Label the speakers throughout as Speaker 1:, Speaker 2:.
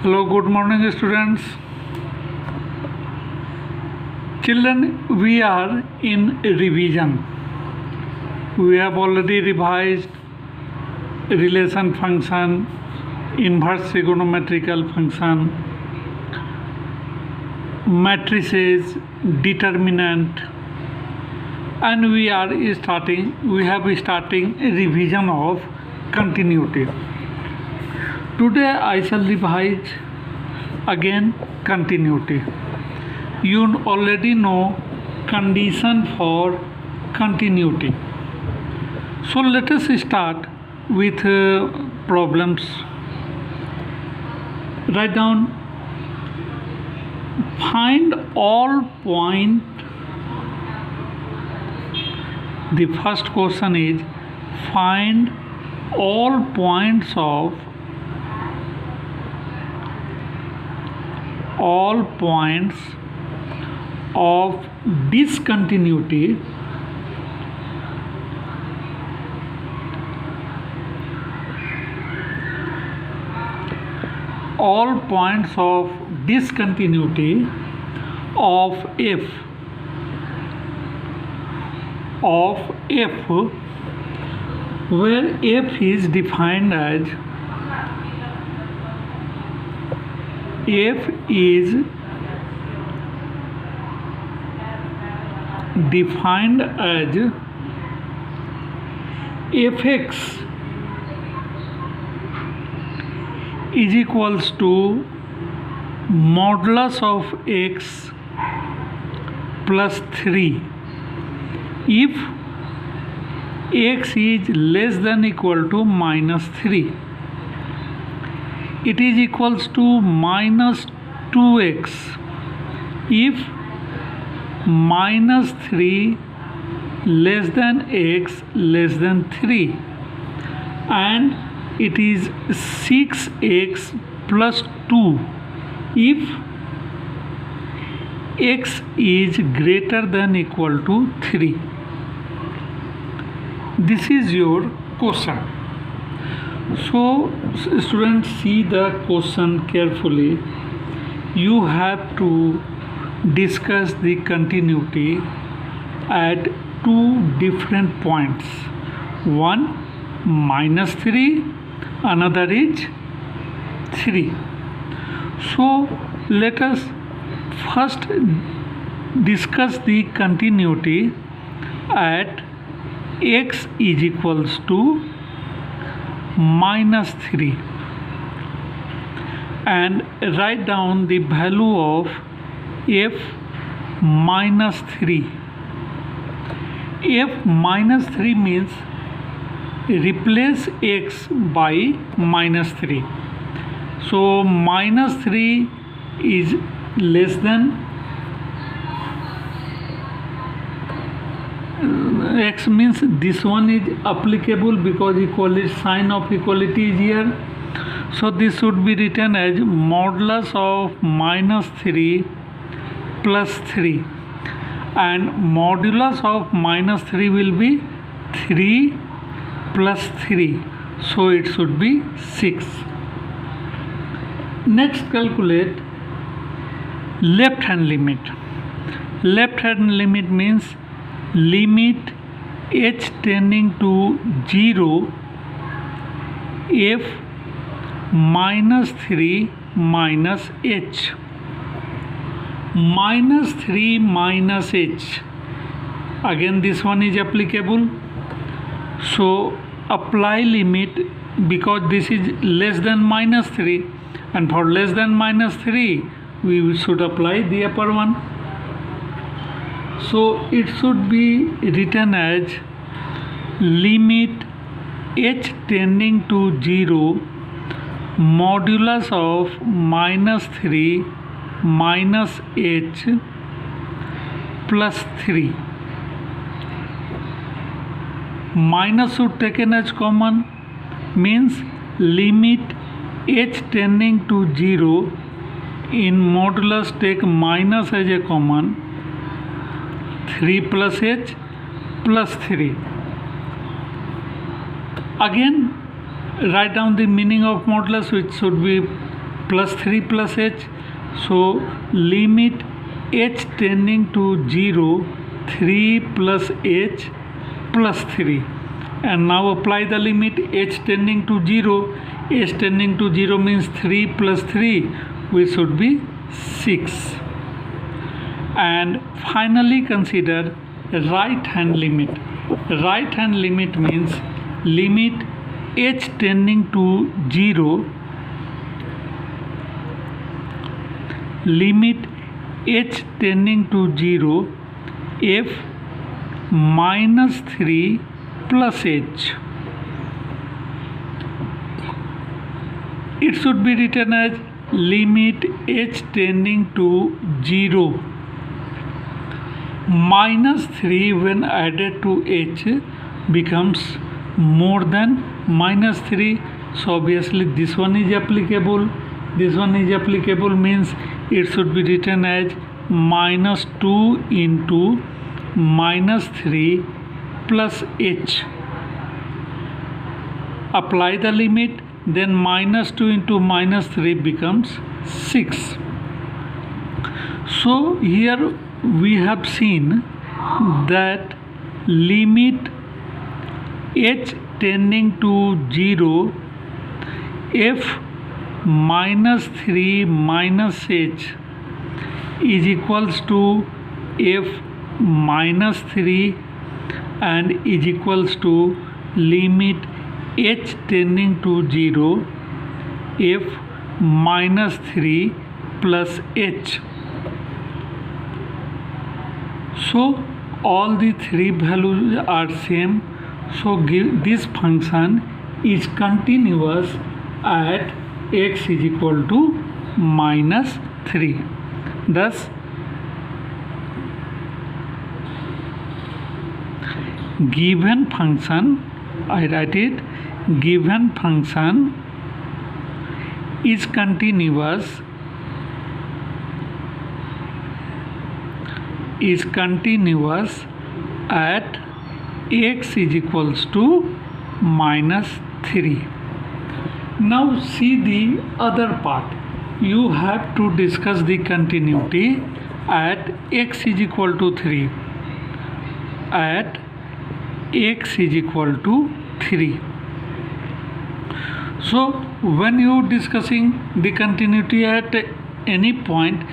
Speaker 1: Hello, good morning, students. Children, we are in revision. We have already revised relation function, inverse trigonometrical function, matrices, determinant, and we have starting revision of continuity. Today I shall revise again continuity. You already know condition for continuity. So let us start with problems. Write down, find all point. The first question is find all points of discontinuity of f where f is defined as fx is equals to modulus of x plus 3 if x is less than equal to minus 3. It is equals to minus 2x if minus 3 less than x less than 3, and it is 6x plus 2 if x is greater than equal to 3. This is your question. So students, see the question carefully. You have to discuss the continuity at two different points. One minus 3, another is 3. So let us first discuss the continuity at x is equals to minus 3 and write down the value of f minus 3. F minus 3 means replace x by minus 3. So minus 3 is less than x, means this one is applicable because equality, sign of equality is here. So this should be written as modulus of minus 3 plus 3, and modulus of minus 3 will be 3 plus 3, so it should be 6. Next, calculate left hand limit. Left hand limit means limit h tending to 0 f minus 3 minus h. Minus 3 minus h, again this one is applicable. So apply limit because this is less than minus 3, and for less than minus 3 we should apply the upper one. So it should be written as limit h tending to 0 modulus of minus 3 minus h plus 3. Minus should taken as common, means limit h tending to 0 in modulus take minus as a common, 3 plus h plus 3. Again write down the meaning of modulus, which should be plus 3 plus h. So limit h tending to 0, 3 plus h plus 3. And now apply the limit h tending to 0. H tending to 0 means 3 plus 3, which should be 6. And finally consider right hand limit. Right hand limit means limit h tending to 0, limit h tending to 0, f minus 3 plus h. It should be written as limit h tending to 0 minus 3 when added to h becomes more than minus 3. So obviously this one is applicable. This one is applicable means it should be written as minus 2 into minus 3 plus h. Apply the limit, then minus 2 into minus 3 becomes 6. So here we have seen that limit h tending to 0, f minus 3 minus h is equals to f minus 3 and is equals to limit h tending to 0, f minus 3 plus h. So all the three values are same. So this function is continuous at x is equal to minus 3. Thus given function, I write it, given function is continuous at x is equals to minus 3. Now see the other part. You have to discuss the continuity at x is equal to 3. At x is equal to 3. So when you discussing the continuity at any point,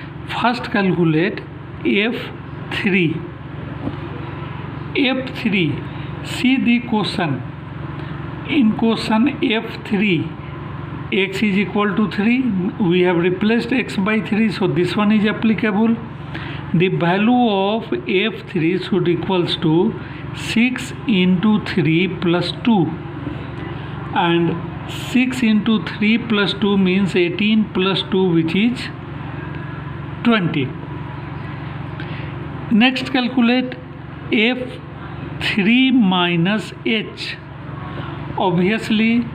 Speaker 1: first calculate f3. See the question. In question f3, x is equal to 3. We have replaced x by 3, so this one is applicable. The value of f3 should equals to 6 into 3 plus 2. And 6 into 3 plus 2 means 18 plus 2, which is 20. Next calculate f3 minus h. Obviously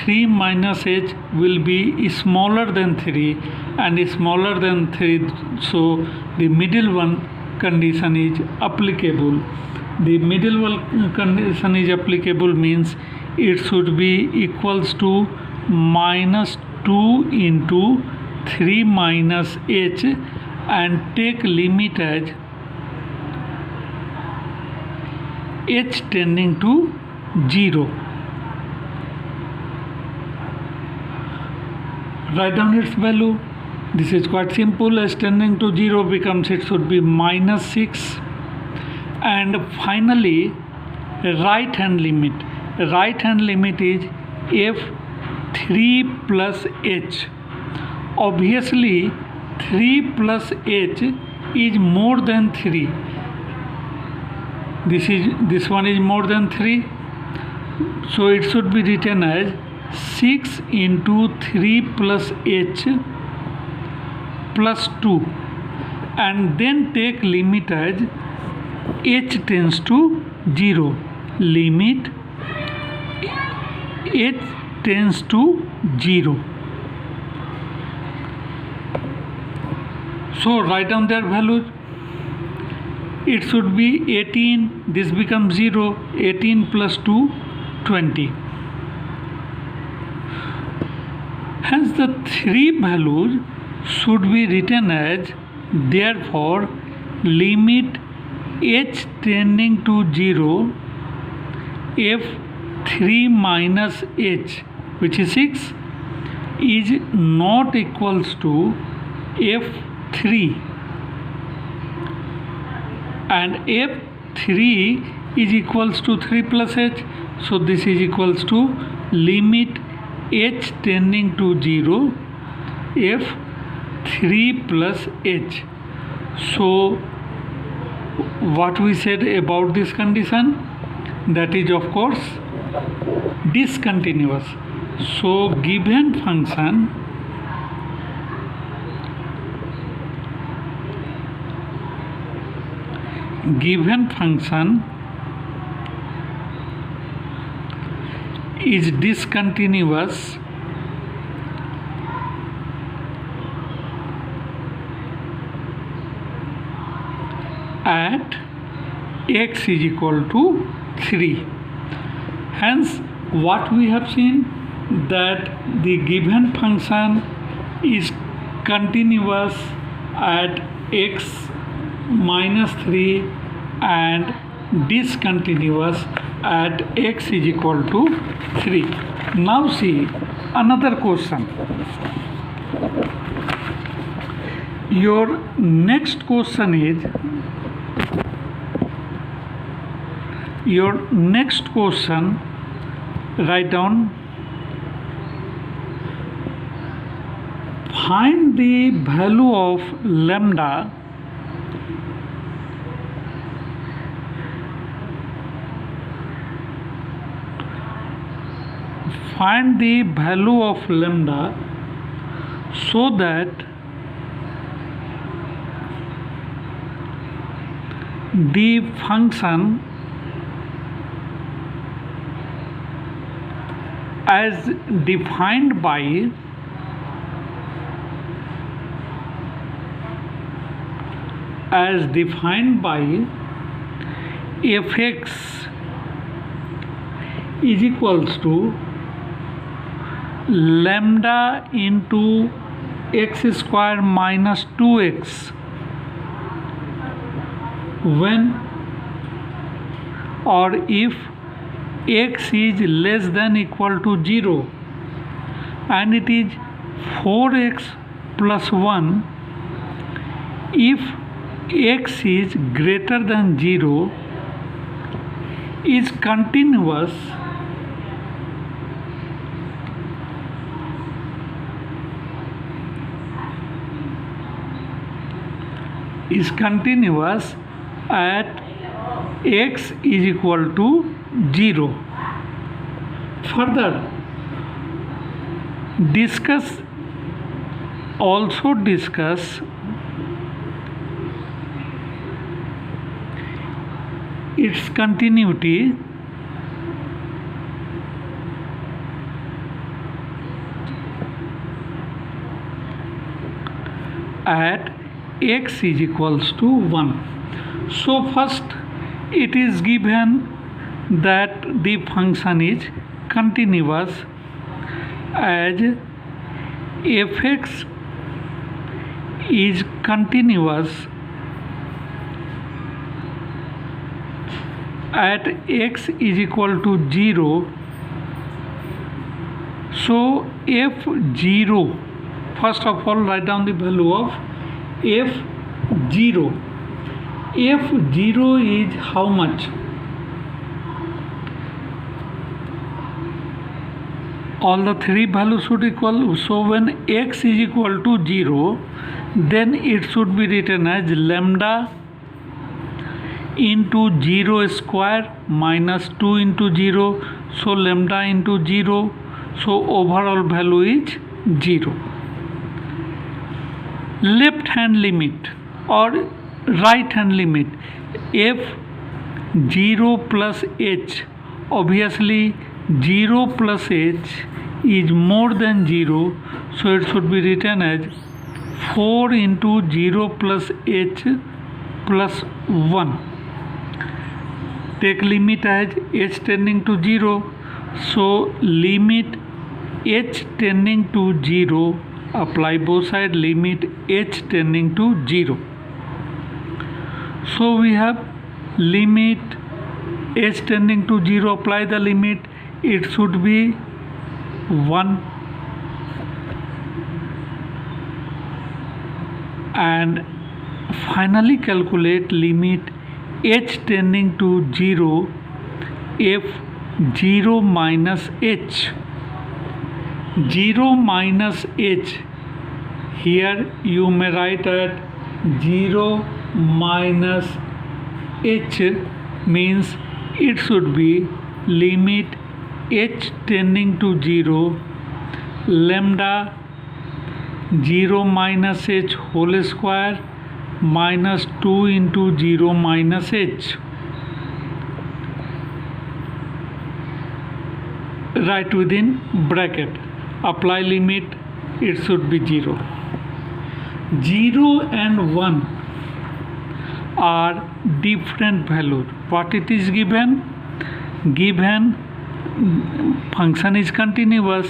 Speaker 1: 3 minus h will be smaller than 3 and smaller than 3, so the middle one condition is applicable. The middle one condition is applicable means it should be equals to minus 2 into 3 minus h and take limit as h tending to 0. Write down its value. This is quite simple. H tending to 0 becomes, it should be minus 6. And finally right hand limit. Right hand limit is f3 plus h. Obviously 3 plus h is more than 3. This one is more than 3, so it should be written as 6 into 3 plus h plus 2, and then take limit as h tends to 0. Limit h tends to 0. So write down their values. It should be 18. This becomes 0. 18 plus 2, 20. Hence the three values should be written as, therefore limit h tending to 0 f3 minus h, which is 6, is not equals to f3, and f3 is equals to 3 plus h, so this is equals to limit h tending to 0 f3 plus h. So what we said about this condition, that is of course discontinuous. So given function is discontinuous at x is equal to 3. Hence what we have seen, that the given function is continuous at x minus 3 and discontinuous at x is equal to 3. Now see another question. Your next question is, write down, find the value of lambda so that the function as defined by fx is equals to lambda into x square minus 2x when or if x is less than equal to 0 and it is 4x plus 1 if x is greater than 0, is continuous at x is equal to 0. Further discuss its continuity at x is equals to 1. So first it is given that the function is continuous as fx is continuous at x is equal to 0. So f0, first of all write down the value of f0. f0 is how much? All the three values should equal. So when x is equal to 0, then it should be written as lambda into 0 square minus 2 into 0. So lambda into 0. So overall value is 0. Left hand limit or right hand limit f0 plus h. Obviously 0 plus h is more than 0, so it should be written as 4 into 0 plus h plus 1. Take limit as h tending to 0, so limit h tending to 0, apply both side limit h tending to 0. So we have limit h tending to 0, apply the limit, it should be 1, and finally calculate limit h tending to 0 f 0 minus h. 0 minus h, here you may write at 0 minus h means it should be limit h tending to 0 lambda 0 minus h whole square minus 2 into 0 minus h. Right within bracket, apply limit, it should be 0. 0 and 1 are different values. What it is given? Given function is continuous,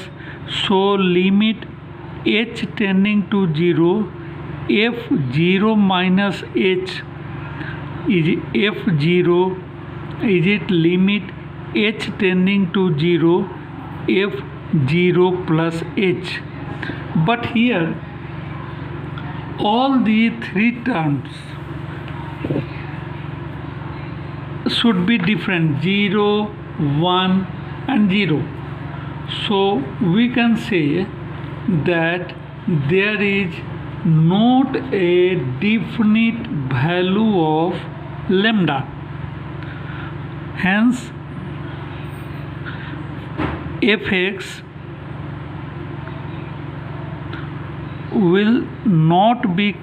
Speaker 1: so limit h tending to 0 f 0 minus h is f0 is it limit h tending to 0 f0 plus h. But here all the three terms should be different, 0, 1 and 0. So we can say that there is not a definite value of lambda. Hence fx will not be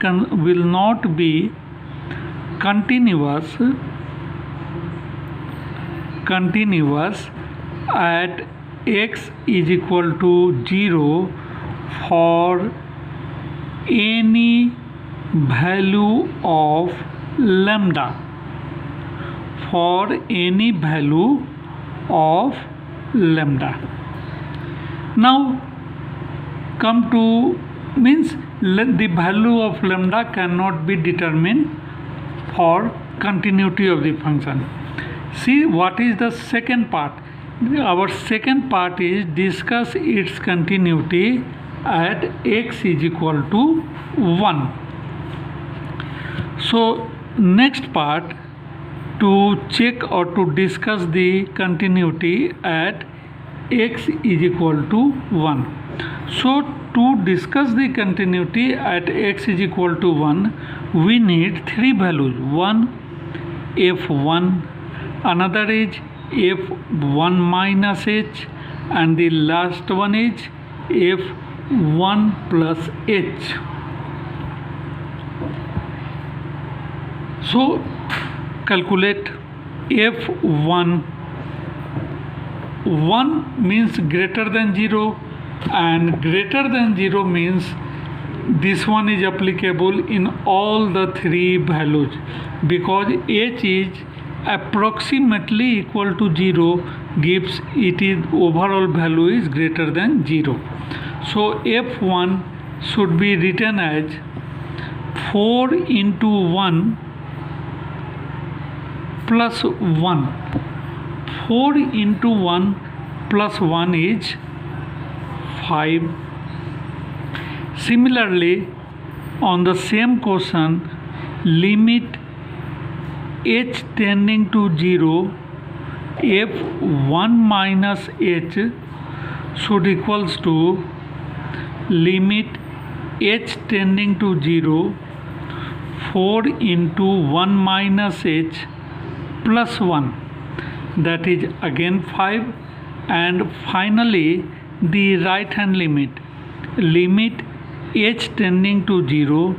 Speaker 1: continuous at x is equal to 0 for any value of lambda. For any value of lambda. Now come to means the value of lambda cannot be determined for continuity of the function. See what is the second part. Our second part is discuss its continuity at x is equal to 1. So next part, to check or to discuss the continuity at x is equal to 1. So to discuss the continuity at x is equal to 1, we need three values. One f1, another is f1 minus h, and the last one is f1 plus h. So calculate f1. 1 means greater than 0, and greater than 0 means this one is applicable in all the three values, because h is approximately equal to 0 gives it is overall value is greater than 0. So f1 should be written as 4 into 1 plus 1. 4 into 1 plus 1 is 5. Similarly, on the same question, limit h tending to 0 f1 minus h should equals to limit h tending to 0 4 into 1 minus h plus 1, that is again 5, and finally the right hand limit h tending to 0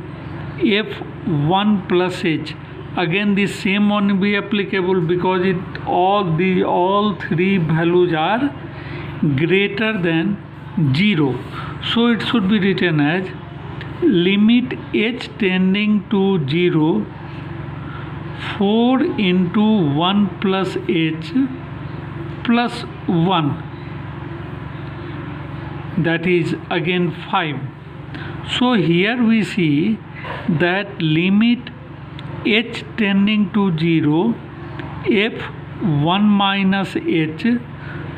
Speaker 1: f1 plus h, again the same one will be applicable because all three values are greater than 0. So it should be written as limit h tending to 0 4 into 1 plus h plus 1 that is again 5. So here we see that limit h tending to 0 f1 minus h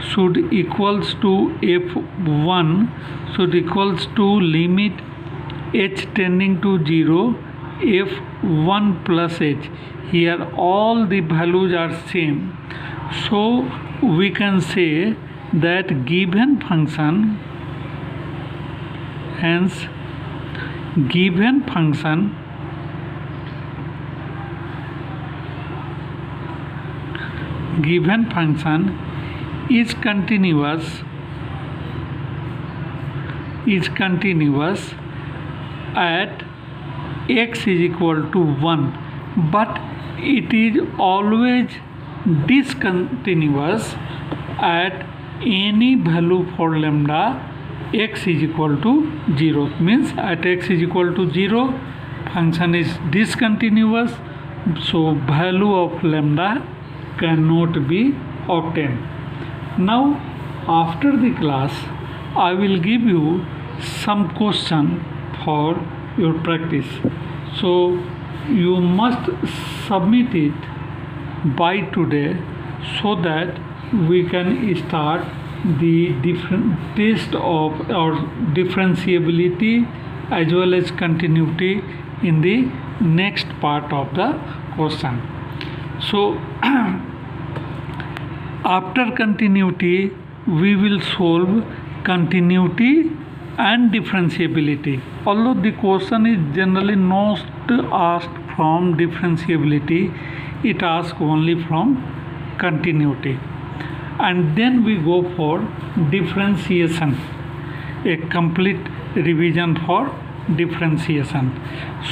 Speaker 1: should equals to f1 should equals to limit h tending to 0 f1 plus h. Here all the values are same, so we can say that given function, hence given function is continuous at x is equal to 1, but it is always discontinuous at any value for lambda x is equal to 0. Means at x is equal to 0 function is discontinuous, so value of lambda cannot be obtained. Now after the class I will give you some question for your practice, so you must submit it by today so that we can start the different test of our differentiability as well as continuity in the next part of the question. So after continuity we will solve continuity and differentiability. Although the question is generally not asked from differentiability, it asks only from continuity, and then we go for differentiation, a complete revision for differentiation.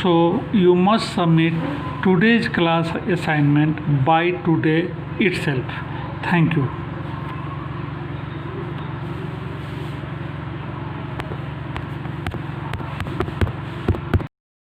Speaker 1: So you must submit today's class assignment by today itself. Thank you.